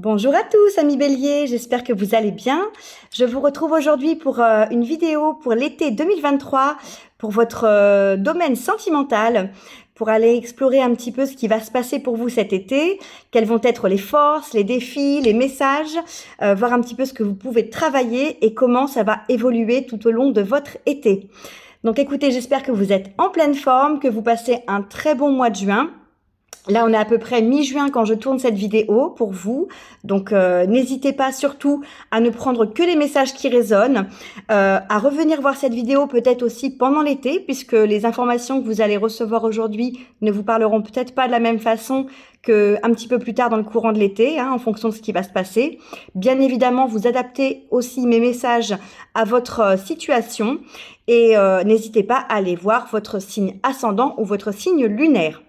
Bonjour à tous amis Bélier, j'espère que vous allez bien. Je vous retrouve aujourd'hui pour une vidéo pour l'été 2023, pour votre domaine sentimental, pour aller explorer un petit peu ce qui va se passer pour vous cet été, quelles vont être les forces, les défis, les messages, voir un petit peu ce que vous pouvez travailler et comment ça va évoluer tout au long de votre été. Donc écoutez, j'espère que vous êtes en pleine forme, que vous passez un très bon mois de juin. Là, on est à peu près mi-juin quand je tourne cette vidéo pour vous. Donc, n'hésitez pas surtout à ne prendre que les messages qui résonnent, à revenir voir cette vidéo peut-être aussi pendant l'été, puisque les informations que vous allez recevoir aujourd'hui ne vous parleront peut-être pas de la même façon qu'un petit peu plus tard dans le courant de l'été, en fonction de ce qui va se passer. Bien évidemment, vous adaptez aussi mes messages à votre situation et n'hésitez pas à aller voir votre signe ascendant ou votre signe lunaire.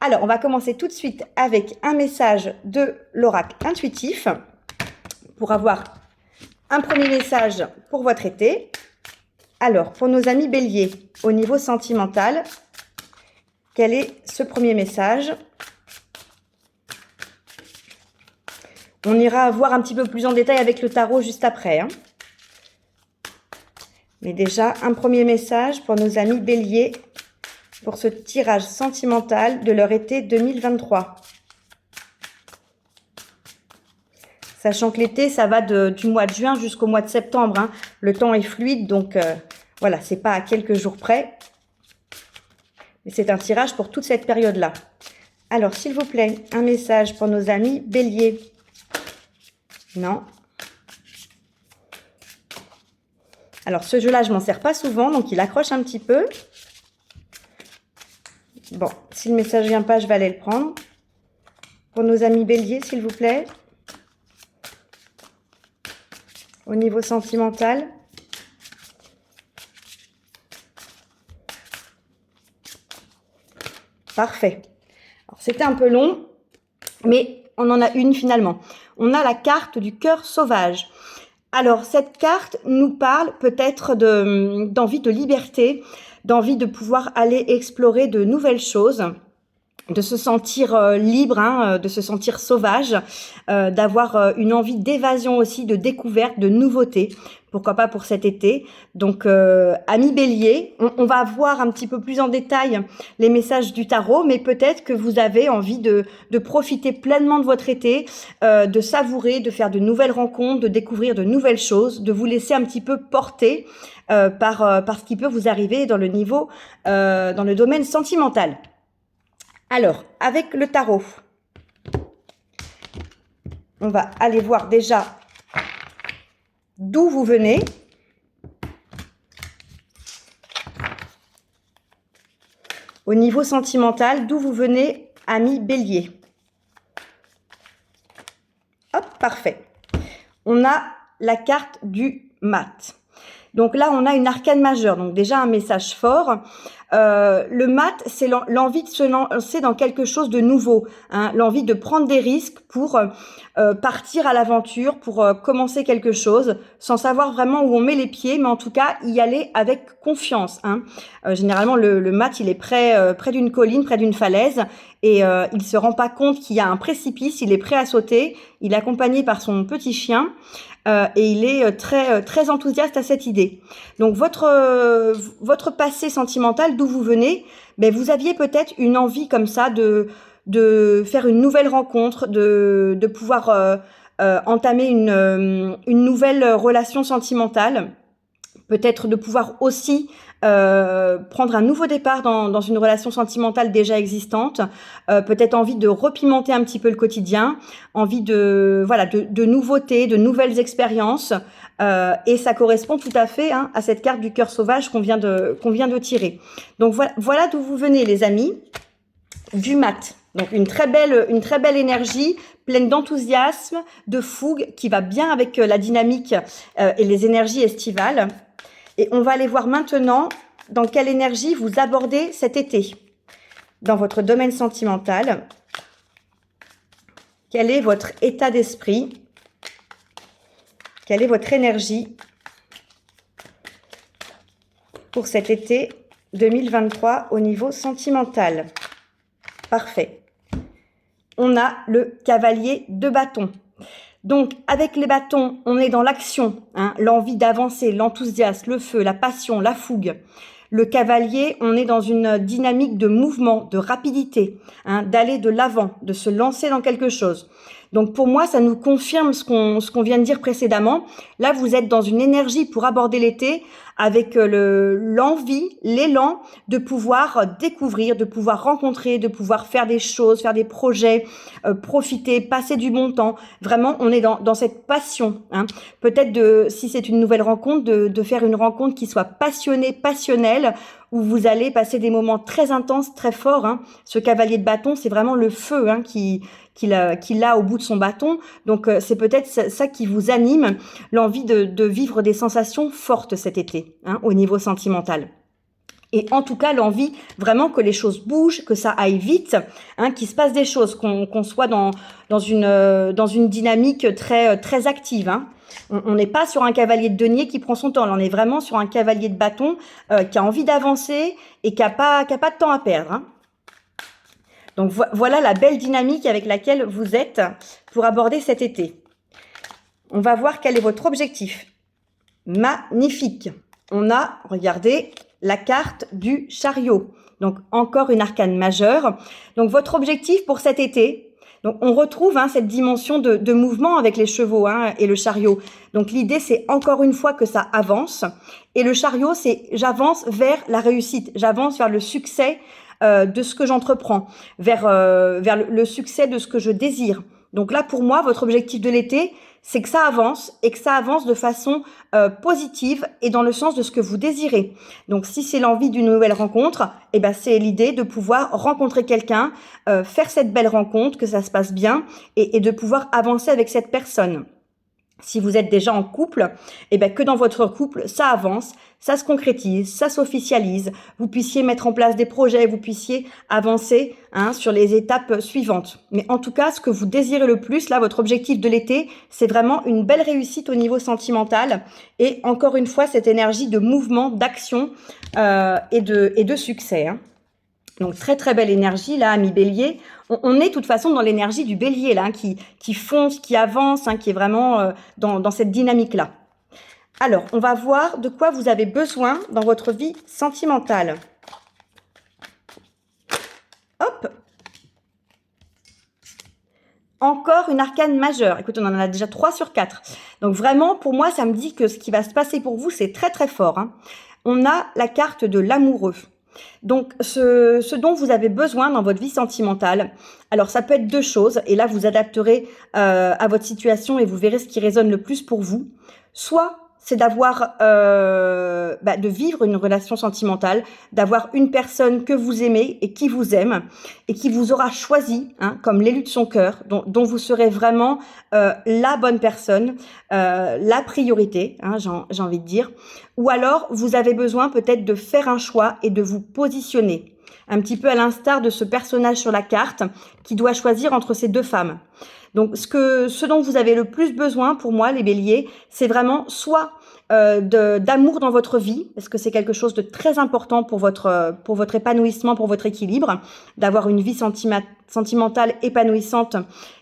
Alors, on va commencer tout de suite avec un message de l'oracle intuitif pour avoir un premier message pour votre été. Alors, pour nos amis béliers, au niveau sentimental, quel est ce premier message? On ira voir un petit peu plus en détail avec le tarot juste après. Mais déjà, un premier message pour nos amis béliers pour ce tirage sentimental de leur été 2023. Sachant que l'été, ça va du mois de juin jusqu'au mois de septembre. Le temps est fluide, donc voilà, c'est pas à quelques jours près. Mais c'est un tirage pour toute cette période-là. Alors, s'il vous plaît, un message pour nos amis béliers. Non. Alors, ce jeu-là, je m'en sers pas souvent, donc il accroche un petit peu. Bon, si le message vient pas, je vais aller le prendre. Pour nos amis béliers, s'il vous plaît. Au niveau sentimental. Parfait. Alors, c'était un peu long, mais on en a une finalement. On a la carte du cœur sauvage. Alors, cette carte nous parle peut-être d'envie de liberté, d'envie de pouvoir aller explorer de nouvelles choses, de se sentir libre, de se sentir sauvage, d'avoir une envie d'évasion aussi, de découverte, de nouveauté. Pourquoi pas pour cet été. Donc, amis bélier, on va voir un petit peu plus en détail les messages du tarot, mais peut-être que vous avez envie de profiter pleinement de votre été, de savourer, de faire de nouvelles rencontres, de découvrir de nouvelles choses, de vous laisser un petit peu porter par ce qui peut vous arriver dans le niveau, dans le domaine sentimental. Alors, avec le tarot, on va aller voir déjà d'où vous venez. Au niveau sentimental, d'où vous venez, amis bélier. Hop, parfait. On a la carte du mat. Donc là, on a une arcane majeure, donc déjà un message fort. Le mat, c'est l'envie de se lancer dans quelque chose de nouveau, l'envie de prendre des risques pour partir à l'aventure, pour commencer quelque chose, sans savoir vraiment où on met les pieds, mais en tout cas, y aller avec confiance. Généralement, le mat, il est près d'une colline, près d'une falaise, et il se rend pas compte qu'il y a un précipice, il est prêt à sauter, il est accompagné par son petit chien, et il est très enthousiaste à cette idée. Donc votre passé sentimental, d'où vous venez, ben vous aviez peut-être une envie comme ça de faire une nouvelle rencontre, de pouvoir entamer une nouvelle relation sentimentale, peut-être de pouvoir aussi prendre un nouveau départ dans une relation sentimentale déjà existante, peut-être envie de repimenter un petit peu le quotidien, envie de nouveautés, de nouvelles expériences, et ça correspond tout à fait à cette carte du cœur sauvage qu'on vient de tirer. Donc voilà d'où vous venez les amis, du mat. Donc une très belle énergie, pleine d'enthousiasme, de fougue, qui va bien avec la dynamique et les énergies estivales. Et on va aller voir maintenant dans quelle énergie vous abordez cet été. Dans votre domaine sentimental, quel est votre état d'esprit? Quelle est votre énergie pour cet été 2023 au niveau sentimental? Parfait. On a le cavalier de bâton. Donc, avec les bâtons, on est dans l'action, hein, l'envie d'avancer, l'enthousiasme, le feu, la passion, la fougue. Le cavalier, on est dans une dynamique de mouvement, de rapidité, hein, d'aller de l'avant, de se lancer dans quelque chose. Donc pour moi, ça nous confirme ce qu'on vient de dire précédemment. Là, vous êtes dans une énergie pour aborder l'été avec l'envie, l'élan de pouvoir découvrir, de pouvoir rencontrer, de pouvoir faire des choses, faire des projets, profiter, passer du bon temps. Vraiment, on est dans cette passion, hein. Peut-être si c'est une nouvelle rencontre, de faire une rencontre qui soit passionnée, passionnelle, où vous allez passer des moments très intenses, très forts, hein. Ce cavalier de bâton, c'est vraiment le feu, hein, qu'il a au bout de son bâton. Donc c'est peut-être ça qui vous anime, l'envie de vivre des sensations fortes cet été, hein, au niveau sentimental. Et en tout cas, l'envie vraiment que les choses bougent, que ça aille vite, hein, qu'il se passe des choses, qu'on soit dans une dynamique très active, hein. On n'est pas sur un cavalier de denier qui prend son temps. Là, on est vraiment sur un cavalier de bâton qui a envie d'avancer et qui a pas de temps à perdre, hein. Donc voilà la belle dynamique avec laquelle vous êtes pour aborder cet été. On va voir quel est votre objectif. Magnifique. On a, regardez, la carte du chariot. Donc encore une arcane majeure. Donc votre objectif pour cet été, donc on retrouve, hein, cette dimension de mouvement avec les chevaux, hein, et le chariot. Donc l'idée, c'est encore une fois que ça avance. Et le chariot, c'est j'avance vers la réussite, j'avance vers le succès de ce que j'entreprends, vers le succès de ce que je désire. Donc là, pour moi, votre objectif de l'été, c'est que ça avance et que ça avance de façon positive et dans le sens de ce que vous désirez. Donc si c'est l'envie d'une nouvelle rencontre, eh ben c'est l'idée de pouvoir rencontrer quelqu'un, faire cette belle rencontre, que ça se passe bien et de pouvoir avancer avec cette personne. Si vous êtes déjà en couple, eh ben que dans votre couple, ça avance, ça se concrétise, ça s'officialise, vous puissiez mettre en place des projets, vous puissiez avancer, hein, sur les étapes suivantes. Mais en tout cas, ce que vous désirez le plus, là, votre objectif de l'été, c'est vraiment une belle réussite au niveau sentimental et encore une fois, cette énergie de mouvement, d'action et de succès, hein. Donc très très belle énergie là, ami Bélier. On est de toute façon dans l'énergie du Bélier là, hein, qui fonce, qui avance, hein, qui est vraiment dans cette dynamique là. Alors, on va voir de quoi vous avez besoin dans votre vie sentimentale. Hop. Encore une arcane majeure. Écoutez, on en a déjà 3 sur 4. Donc vraiment, pour moi, ça me dit que ce qui va se passer pour vous, c'est très très fort, hein. On a la carte de l'amoureux. Donc, ce dont vous avez besoin dans votre vie sentimentale, alors ça peut être 2 choses, et là vous adapterez à votre situation et vous verrez ce qui résonne le plus pour vous. Soit c'est d'avoir, de vivre une relation sentimentale, d'avoir une personne que vous aimez et qui vous aime et qui vous aura choisi, hein, comme l'élu de son cœur, dont vous serez vraiment la bonne personne, la priorité, hein, j'ai envie de dire. Ou alors, vous avez besoin peut-être de faire un choix et de vous positionner, un petit peu à l'instar de ce personnage sur la carte qui doit choisir entre ces 2 femmes. Donc, ce dont vous avez le plus besoin, pour moi, les béliers, c'est vraiment soit d'amour dans votre vie, parce que c'est quelque chose de très important pour votre épanouissement, pour votre équilibre, d'avoir une vie sentimentale épanouissante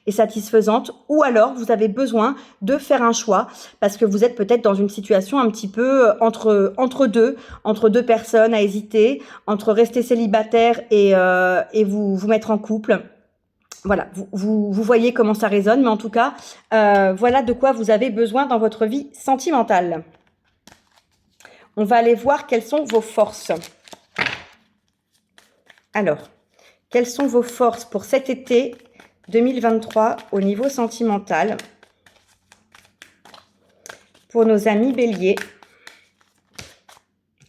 et satisfaisante, ou alors vous avez besoin de faire un choix, parce que vous êtes peut-être dans une situation un petit peu entre deux personnes à hésiter, entre rester célibataire et vous mettre en couple. Voilà, vous voyez comment ça résonne, mais en tout cas, voilà de quoi vous avez besoin dans votre vie sentimentale. On va aller voir quelles sont vos forces. Alors, quelles sont vos forces pour cet été 2023 au niveau sentimental pour nos amis béliers?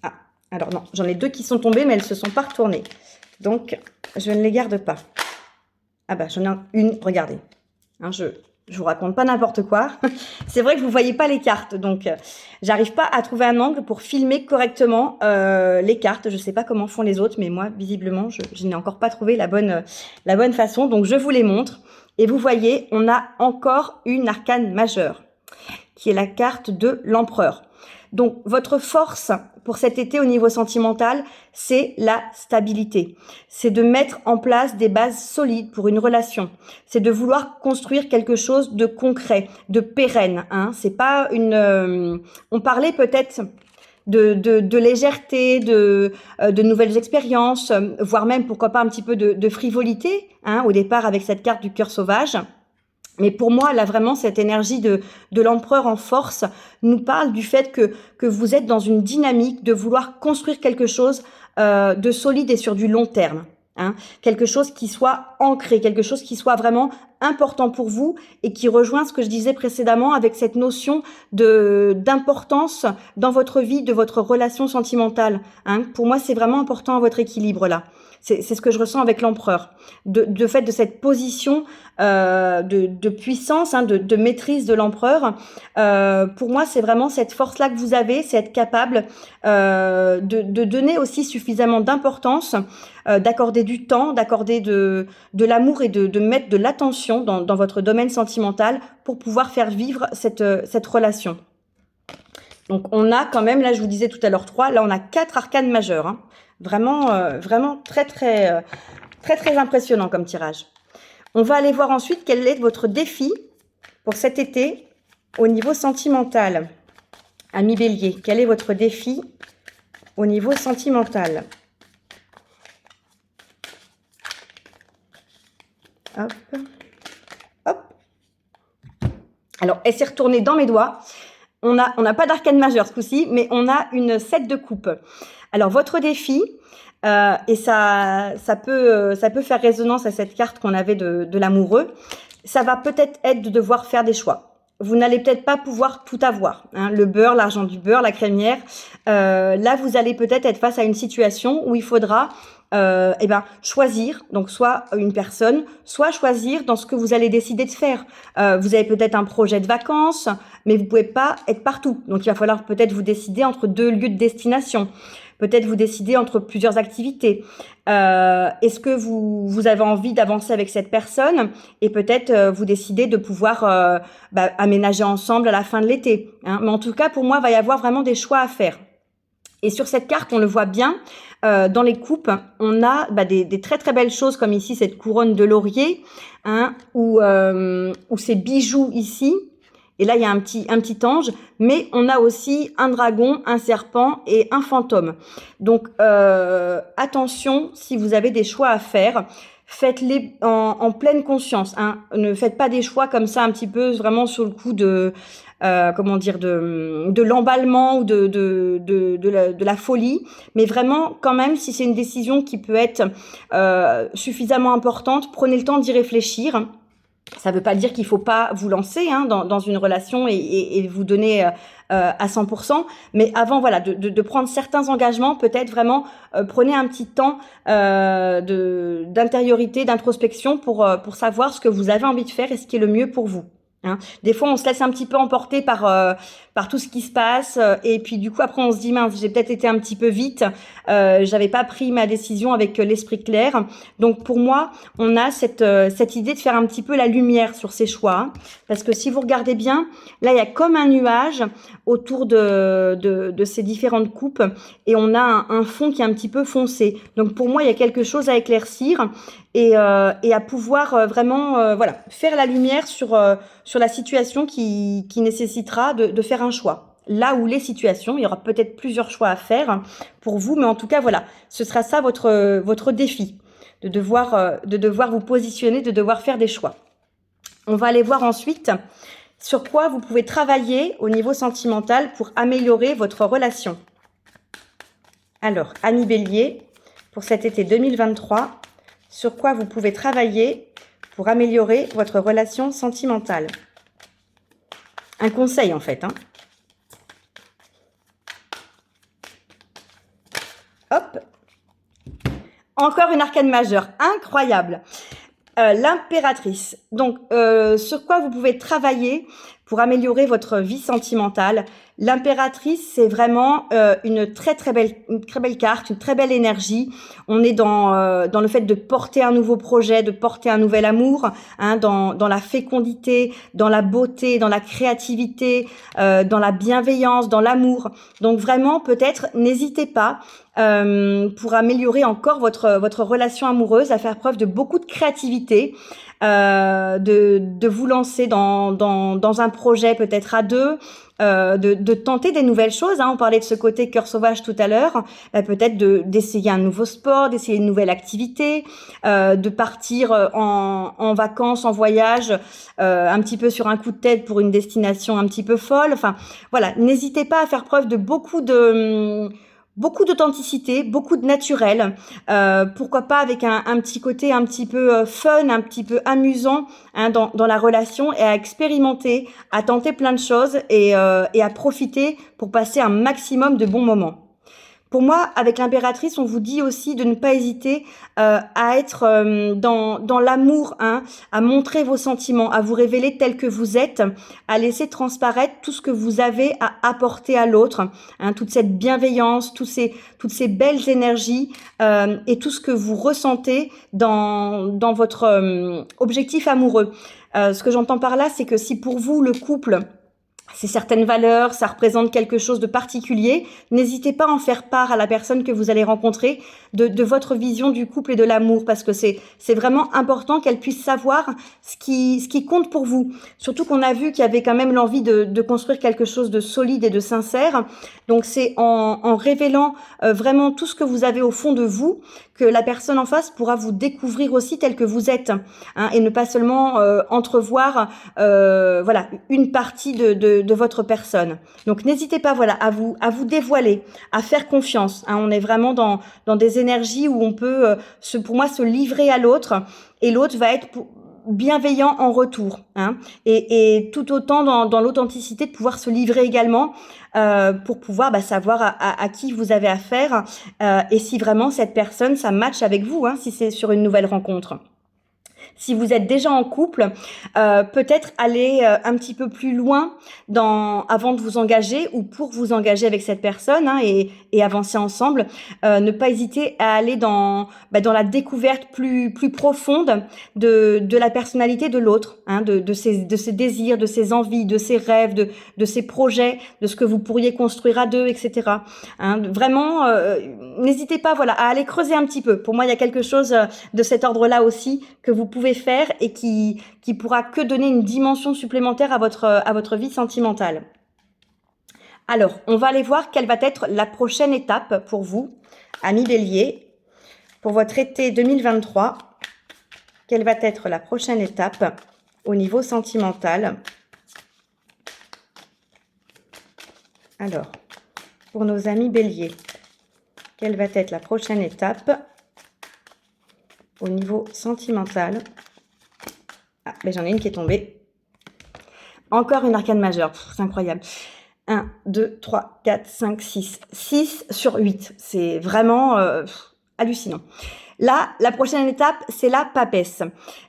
Ah, alors non, j'en ai 2 qui sont tombées, mais elles ne se sont pas retournées. Donc, je ne les garde pas. Ah bah, j'en ai une, regardez. Hein, je vous raconte pas n'importe quoi. C'est vrai que vous voyez pas les cartes, donc j'arrive pas à trouver un angle pour filmer correctement les cartes. Je sais pas comment font les autres, mais moi, visiblement, je n'ai encore pas trouvé la bonne façon. Donc, je vous les montre. Et vous voyez, on a encore une arcane majeure, qui est la carte de l'empereur. Donc, votre force pour cet été au niveau sentimental, c'est la stabilité. C'est de mettre en place des bases solides pour une relation. C'est de vouloir construire quelque chose de concret, de pérenne. Hein. C'est pas une. On parlait peut-être de légèreté, de nouvelles expériences, voire même pourquoi pas un petit peu de frivolité. Hein, au départ avec cette carte du cœur sauvage. Mais pour moi, là, vraiment, cette énergie de l'empereur en force nous parle du fait que vous êtes dans une dynamique de vouloir construire quelque chose de solide et sur du long terme. Hein, quelque chose qui soit ancré, quelque chose qui soit vraiment important pour vous et qui rejoint ce que je disais précédemment avec cette notion d'importance dans votre vie, de votre relation sentimentale. Hein. Pour moi, c'est vraiment important à votre équilibre là. C'est ce que je ressens avec l'empereur, de fait de cette position de puissance, hein, de maîtrise de l'empereur. Pour moi, c'est vraiment cette force-là que vous avez, c'est être capable de donner aussi suffisamment d'importance, d'accorder du temps, d'accorder de l'amour et de mettre de l'attention dans votre domaine sentimental pour pouvoir faire vivre cette relation. Donc, on a quand même, là, je vous disais tout à l'heure 3, là, on a 4 arcanes majeures. Hein. Vraiment très impressionnant comme tirage. On va aller voir ensuite quel est votre défi pour cet été au niveau sentimental. Ami Bélier, quel est votre défi au niveau sentimental? Hop, hop. Alors, elle s'est retournée dans mes doigts. On n'a pas d'arcane majeure ce coup-ci, mais on a une 7 de coupe. Alors, votre défi, et ça peut faire résonance à cette carte qu'on avait de l'amoureux, ça va peut-être être de devoir faire des choix. Vous n'allez peut-être pas pouvoir tout avoir. Hein, le beurre, l'argent du beurre, la crémière. Là, vous allez peut-être être face à une situation où il faudra choisir, donc soit une personne, soit choisir dans ce que vous allez décider de faire. Vous avez peut-être un projet de vacances, mais vous pouvez pas être partout. Donc, il va falloir peut-être vous décider entre 2 lieux de destination. Peut-être vous décider entre plusieurs activités. Est-ce que vous avez envie d'avancer avec cette personne et peut-être vous décider de pouvoir aménager ensemble à la fin de l'été. Hein. Mais en tout cas, pour moi, il va y avoir vraiment des choix à faire. Et sur cette carte, on le voit bien, dans les coupes, on a des très très belles choses comme ici cette couronne de laurier, hein, ou ces bijoux ici. Et là, il y a un petit ange, mais on a aussi un dragon, un serpent et un fantôme. Donc, attention, si vous avez des choix à faire, faites-les en pleine conscience. Hein. Ne faites pas des choix comme ça un petit peu vraiment sur le coup de l'emballement ou de la folie, mais vraiment quand même si c'est une décision qui peut être suffisamment importante, prenez le temps d'y réfléchir. Ça ne veut pas dire qu'il ne faut pas vous lancer hein, dans une relation et vous donner à 100%, mais avant voilà de prendre certains engagements, peut-être vraiment prenez un petit temps d'intériorité, d'introspection pour savoir ce que vous avez envie de faire et ce qui est le mieux pour vous. Hein. Des fois, on se laisse un petit peu emporter par tout ce qui se passe et puis du coup après on se dit mince, j'ai peut-être été un petit peu vite, j'avais pas pris ma décision avec l'esprit clair. Donc pour moi, on a cette idée de faire un petit peu la lumière sur ces choix, hein, parce que si vous regardez bien, là il y a comme un nuage autour de ces différentes coupes et on a un fond qui est un petit peu foncé. Donc pour moi, il y a quelque chose à éclaircir et à pouvoir vraiment faire la lumière sur la situation qui nécessitera de faire un choix. Là où les situations, il y aura peut-être plusieurs choix à faire pour vous, mais en tout cas, voilà, ce sera ça votre défi, de devoir vous positionner, de devoir faire des choix. On va aller voir ensuite sur quoi vous pouvez travailler au niveau sentimental pour améliorer votre relation. Alors, Ami Bélier, pour cet été 2023, sur quoi vous pouvez travailler pour améliorer votre relation sentimentale. Un conseil en fait. Hein. Hop. Encore une arcane majeure. Incroyable. L'impératrice. Donc, sur quoi vous pouvez travailler pour améliorer votre vie sentimentale. L'impératrice, c'est vraiment une très belle carte, une très belle énergie. On est dans le fait de porter un nouveau projet, de porter un nouvel amour, hein, dans la fécondité, dans la beauté, dans la créativité, dans la bienveillance, dans l'amour. Donc vraiment, peut-être, n'hésitez pas pour améliorer encore votre relation amoureuse, à faire preuve de beaucoup de créativité, de vous lancer dans un projet peut-être à deux, de tenter des nouvelles choses, hein. On parlait de ce côté cœur sauvage tout à l'heure, peut-être d'essayer un nouveau sport, d'essayer une nouvelle activité, de partir en vacances, en voyage, un petit peu sur un coup de tête pour une destination un petit peu folle. Enfin, voilà, n'hésitez pas à faire preuve de beaucoup d'authenticité, beaucoup de naturel, pourquoi pas avec un petit côté un petit peu fun, un petit peu amusant, hein, dans la relation, et à expérimenter, à tenter plein de choses et à profiter pour passer un maximum de bons moments. Pour moi, avec l'impératrice, on vous dit aussi de ne pas hésiter à être dans l'amour, hein, à montrer vos sentiments, à vous révéler tel que vous êtes, à laisser transparaître tout ce que vous avez à apporter à l'autre, hein, toute cette bienveillance, toutes ces belles énergies et tout ce que vous ressentez dans votre objectif amoureux. Ce que j'entends par là, c'est que si pour vous, le couple, c'est certaines valeurs, ça représente quelque chose de particulier, n'hésitez pas à en faire part à la personne que vous allez rencontrer de votre vision du couple et de l'amour, parce que c'est vraiment important qu'elle puisse savoir ce qui compte pour vous. Surtout qu'on a vu qu'il y avait quand même l'envie de construire quelque chose de solide et de sincère. Donc c'est en révélant vraiment tout ce que vous avez au fond de vous que la personne en face pourra vous découvrir aussi tel que vous êtes, hein, et ne pas seulement entrevoir voilà, une partie de votre personne. Donc n'hésitez pas, voilà, à vous dévoiler, à faire confiance, hein. On est vraiment dans des énergies où on peut pour moi se livrer à l'autre, et l'autre va être bienveillant en retour, hein, et tout autant dans l'authenticité de pouvoir se livrer également, pour pouvoir savoir à qui vous avez affaire, et si vraiment cette personne ça match avec vous, hein, si c'est sur une nouvelle rencontre. Si vous êtes déjà en couple, peut-être aller un petit peu plus loin avant de vous engager, ou pour vous engager avec cette personne, hein, et avancer ensemble. Ne pas hésiter à aller dans la découverte plus profonde de la personnalité de l'autre, hein, de ses désirs, de ses envies, de ses rêves, de ses projets, de ce que vous pourriez construire à deux, etc. Hein, vraiment, n'hésitez pas, voilà, à aller creuser un petit peu. Pour moi, il y a quelque chose de cet ordre-là aussi que vous pouvez faire et qui pourra que donner une dimension supplémentaire à votre vie sentimentale. Alors, on va aller voir quelle va être la prochaine étape pour vous, amis Bélier, pour votre été 2023. Quelle va être la prochaine étape au niveau sentimental? Alors, pour nos amis Bélier, quelle va être la prochaine étape au niveau sentimental? Ah, ben j'en ai une qui est tombée. Encore une arcane majeure, c'est incroyable. 1, 2, 3, 4, 5, 6. 6 sur 8. C'est vraiment hallucinant. Là, la prochaine étape, c'est la papesse.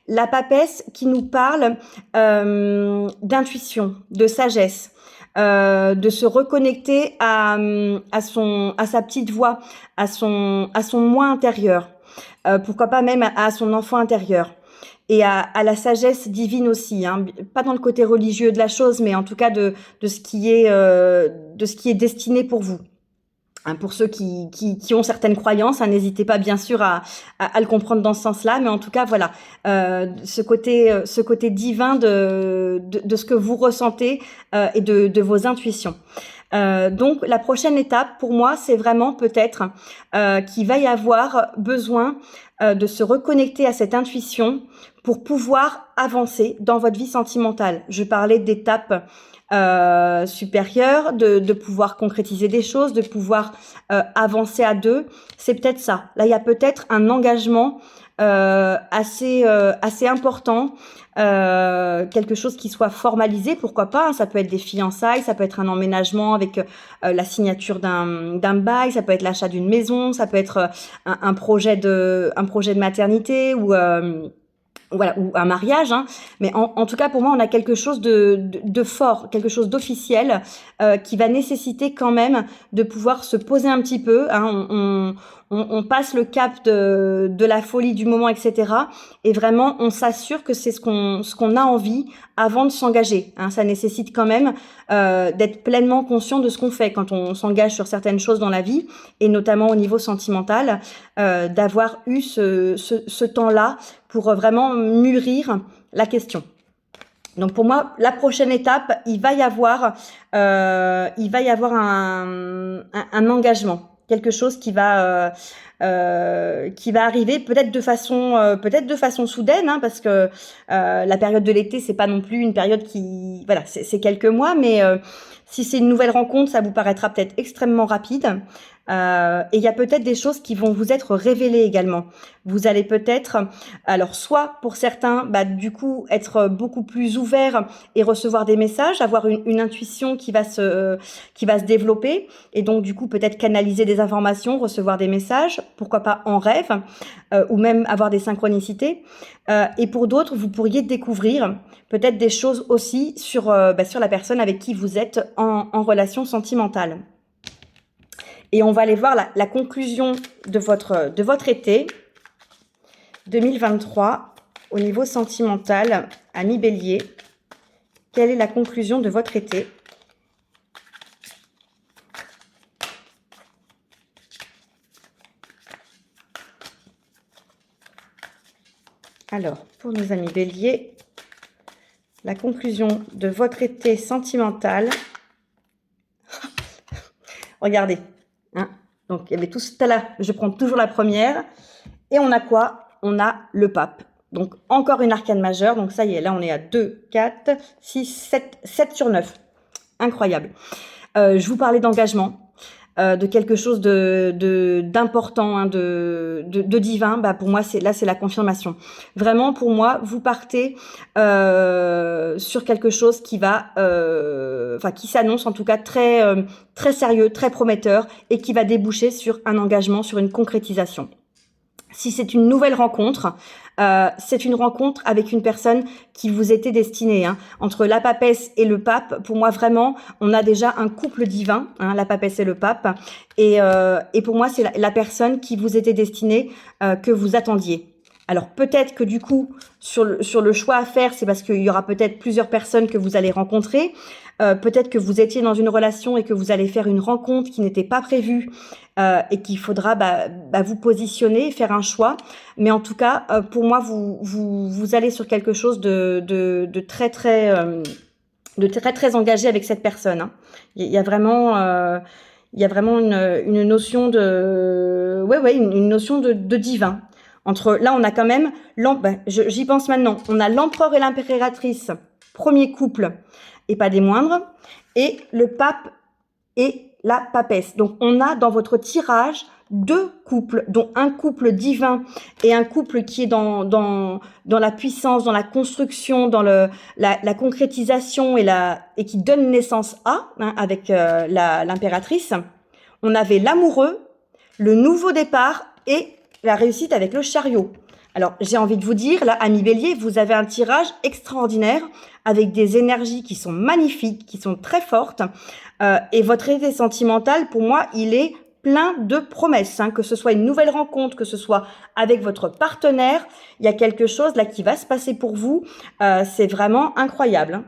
La papesse qui nous parle d'intuition, de sagesse, de se reconnecter à sa petite voix, à son moi intérieur. Pourquoi pas même à son enfant intérieur. Et à la sagesse divine aussi, hein. Pas dans le côté religieux de la chose, mais en tout cas de ce qui est destiné pour vous. Hein, pour ceux qui ont certaines croyances, hein, n'hésitez pas bien sûr à le comprendre dans ce sens-là, mais en tout cas voilà, ce côté divin de ce que vous ressentez et de vos intuitions. Donc la prochaine étape pour moi, c'est vraiment peut-être qu'il va y avoir besoin de se reconnecter à cette intuition pour pouvoir avancer dans votre vie sentimentale. Je parlais d'étapes supérieures, de pouvoir concrétiser des choses, de pouvoir avancer à deux. C'est peut-être ça. Là, il y a peut-être un engagement assez important, quelque chose qui soit formalisé, pourquoi pas, hein. Ça peut être des fiançailles, ça peut être un emménagement avec la signature d'un bail, ça peut être l'achat d'une maison, ça peut être un projet de maternité, ou voilà, ou un mariage, hein. Mais en tout cas, pour moi, on a quelque chose de fort, quelque chose d'officiel, qui va nécessiter quand même de pouvoir se poser un petit peu, hein. On passe le cap de la folie du moment, etc. Et vraiment, on s'assure que c'est ce qu'on a envie avant de s'engager, hein. Ça nécessite quand même d'être pleinement conscient de ce qu'on fait quand on s'engage sur certaines choses dans la vie, et notamment au niveau sentimental, d'avoir eu ce temps-là pour vraiment mûrir la question. Donc pour moi, la prochaine étape, il va y avoir un engagement, quelque chose qui va arriver peut-être de façon soudaine, hein, parce que la période de l'été, c'est pas non plus une période qui, voilà, c'est quelques mois, mais si c'est une nouvelle rencontre, ça vous paraîtra peut-être extrêmement rapide. Et il y a peut-être des choses qui vont vous être révélées également. Vous allez peut-être, alors soit pour certains, du coup, être beaucoup plus ouvert et recevoir des messages, avoir une intuition qui va se développer, et donc du coup peut-être canaliser des informations, recevoir des messages, pourquoi pas en rêve, ou même avoir des synchronicités. Et pour d'autres, vous pourriez découvrir peut-être des choses aussi sur la personne avec qui vous êtes en relation sentimentale. Et on va aller voir la conclusion de votre été 2023 au niveau sentimental, ami Bélier. Quelle est la conclusion de votre été? Alors, pour nos amis Bélier, la conclusion de votre été sentimental. Regardez. Hein, donc, il y avait tout ça là. Je prends toujours la première. Et on a quoi? On a le pape. Donc, encore une arcane majeure. Donc, ça y est, là, on est à 2, 4, 6, 7 sur 9. Incroyable. Je vous parlais d'engagement, de quelque chose d'important, hein, de divin. Pour moi, c'est la confirmation. Vraiment, pour moi, vous partez sur quelque chose qui va, qui s'annonce en tout cas très sérieux, très prometteur, et qui va déboucher sur un engagement, sur une concrétisation. Si c'est une nouvelle rencontre, c'est une rencontre avec une personne qui vous était destinée, hein. Entre la papesse et le pape, pour moi vraiment, on a déjà un couple divin, hein, la papesse et le pape. Et pour moi, c'est la personne qui vous était destinée, que vous attendiez. Alors peut-être que du coup, sur le choix à faire, c'est parce qu'il y aura peut-être plusieurs personnes que vous allez rencontrer. Peut-être que vous étiez dans une relation et que vous allez faire une rencontre qui n'était pas prévue, et qu'il faudra vous positionner, faire un choix. Mais en tout cas, pour moi, vous allez sur quelque chose de très très engagé avec cette personne, hein. Il y a vraiment une notion de une notion de divin. Là, on a quand même j'y pense maintenant. On a l'empereur et l'impératrice, premier couple, et pas des moindres, et le pape et la papesse. Donc, on a dans votre tirage 2 couples, dont un couple divin et un couple qui est dans la puissance, dans la construction, dans la concrétisation et qui donne naissance avec l'impératrice. On avait l'amoureux, le nouveau départ et la réussite avec le chariot. Alors, j'ai envie de vous dire, là, ami Bélier, vous avez un tirage extraordinaire avec des énergies qui sont magnifiques, qui sont très fortes. Et votre été sentimental, pour moi, il est plein de promesses, hein, que ce soit une nouvelle rencontre, que ce soit avec votre partenaire. Il y a quelque chose là qui va se passer pour vous. C'est vraiment incroyable, hein.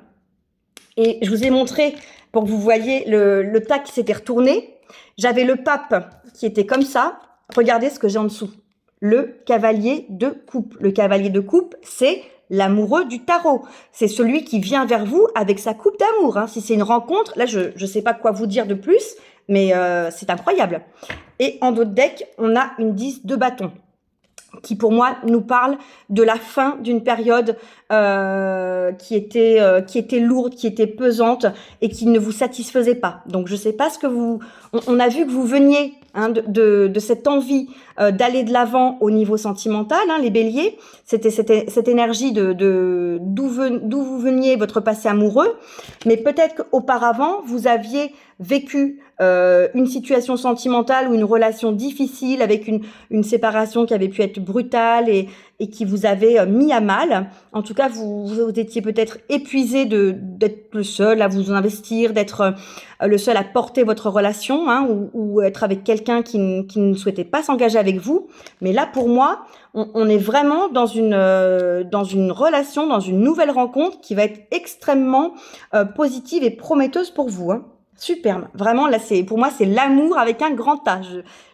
Et je vous ai montré, pour que vous voyez le tas qui s'était retourné. J'avais le pape qui était comme ça. Regardez ce que j'ai en dessous. Le cavalier de coupe. Le cavalier de coupe, c'est l'amoureux du tarot. C'est celui qui vient vers vous avec sa coupe d'amour, hein. Si c'est une rencontre, là, je ne sais pas quoi vous dire de plus, mais c'est incroyable. Et en d'autres decks, on a une 10 de bâton, qui pour moi nous parle de la fin d'une période qui était lourde, qui était pesante et qui ne vous satisfaisait pas. Donc je sais pas ce que on a vu que vous veniez, hein, de cette envie d'aller de l'avant au niveau sentimental, hein, les béliers. C'était cette énergie d'où vous veniez, votre passé amoureux, mais peut-être qu'auparavant vous aviez vécu une situation sentimentale ou une relation difficile avec une séparation qui avait pu être brutale et et qui vous avait mis à mal. En tout cas, vous étiez peut-être épuisé d'être le seul à vous investir, d'être le seul à porter votre relation, hein, ou être avec quelqu'un qui ne souhaitait pas s'engager avec vous. Mais là, pour moi, on est vraiment dans une relation, dans une nouvelle rencontre qui va être extrêmement positive et prometteuse pour vous, hein. Superbe. Vraiment, là, pour moi, c'est l'amour avec un grand A.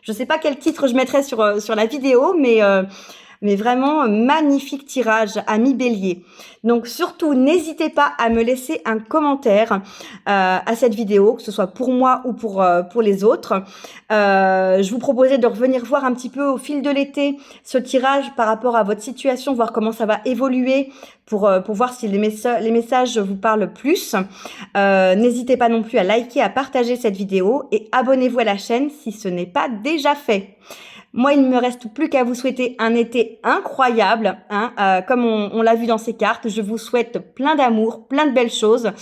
Je sais pas quel titre je mettrais sur la vidéo, mais vraiment magnifique tirage, ami Bélier. Donc surtout, n'hésitez pas à me laisser un commentaire à cette vidéo, que ce soit pour moi ou pour les autres. Je vous proposais de revenir voir un petit peu au fil de l'été ce tirage par rapport à votre situation, voir comment ça va évoluer pour voir si les messages vous parlent plus. N'hésitez pas non plus à liker, à partager cette vidéo et abonnez-vous à la chaîne si ce n'est pas déjà fait. Moi, il ne me reste plus qu'à vous souhaiter un été incroyable, hein, comme on l'a vu dans ces cartes. Je vous souhaite plein d'amour, plein de belles choses,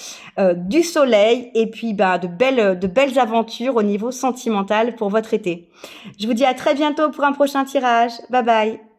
du soleil et puis de belles aventures au niveau sentimental pour votre été. Je vous dis à très bientôt pour un prochain tirage. Bye bye.